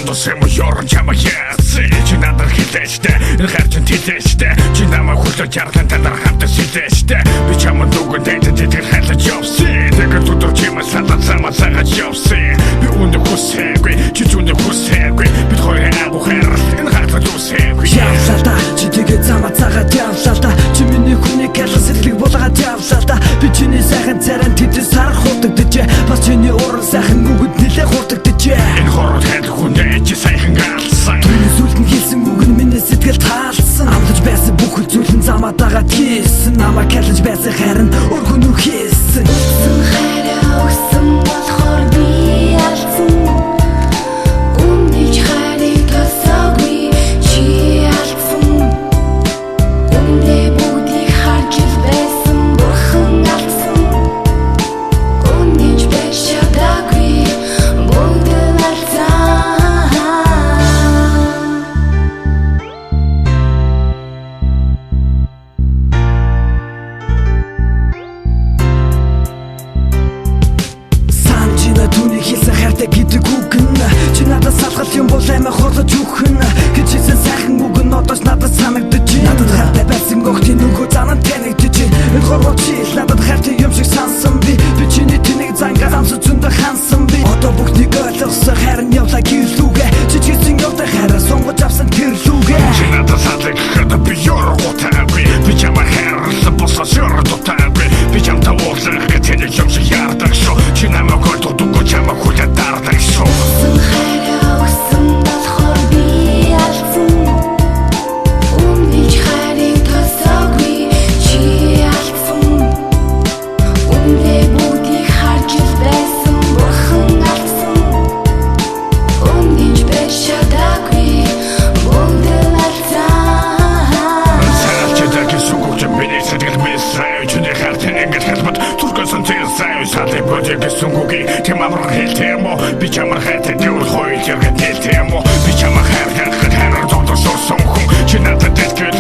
Сэм ёрон чамаа яасан чи надад хэлээчтэй энэ харчин тэлээчтэй чи намайг хүлээж ярлан танаар хамтаа сэлээчтэй би чамд дүгэндээ тэтгэл хайлаж явсан тэгээд өдөр чимээ садаа замаа цагаач явсан би үүнд хүсээгүй чи зүүнд хүсээгүй бид хоёр агуу хэрэл энэ хатад үсээгүй явлаа чи тэгээд замаа цагаач явлаа чи миний хүнийг ялган сэтгэлийг булгаад явлаа би чиний сайхан царайн тэдэс харах хутагдаж бас чиний уран сайхан үгэд нэлээ хурдагдаж энэ хорот хайх хүндээ чи сайхан галсан түүний сүлд нь хэлсэн үг нь миний сэтгэл таалсан амлаж байсан бүхэл зүйл нь замаа дагаад хийсэн намайг ялж байсан харин өргөн үү хийсэн хайраа өгсөн болохоор би алдсан үнэж хайрыг тосоогүй чи алдсан үндэ бүгдийг харж байсан бурхан алдсан үнэж биш чадаагүй бүгд алдсан Түүний хэлсэн хайртай гэдэг үг нь чи надад салгал юм бол амиа хоолож өгнө гэж хэлсэн сайхан үг нь одоос надад санагдаж надад хайртай байсан гохтын нөгөө занаад танигдаж энэ хорвоо чи надад хайртай юм шиг сансан би чиний тэнийг зангаас амсаж зөндө хансан би одоо бүгдийг ойлгосон харин явлаа гэрлүүгээ чи чигсэн явдаг хайраа сонгож авсан гэрлүүгээ чи надад салгал гэхэд би ёрготаагүй би чамаа хайрлаа босож ёрготаагүй би чамтай уулзах гэж тэнийг юм шиг яардаг шо чи намайг олддог чамаа хүлээд даардаг шо хайраа өгсөн болохоор би алдсан үнэж хайрыг тосоогүй чи алдсан үндэ бүгдийг харж байсан бурхан алдсан үнэж биш чадаагүй бүгд алдсан Сарчдаг сүгүүч миний сэтгэл мэсрэй чиний хартын ингэж хэлбэт туркасан зэсэй сатай бодиг сүгүүги тэм амар хэлтэмо би чамар хайтай дүүл хойд яргад хэлтэмо би чамар хайртай хайраар додсон хүн чи надад дэтгэл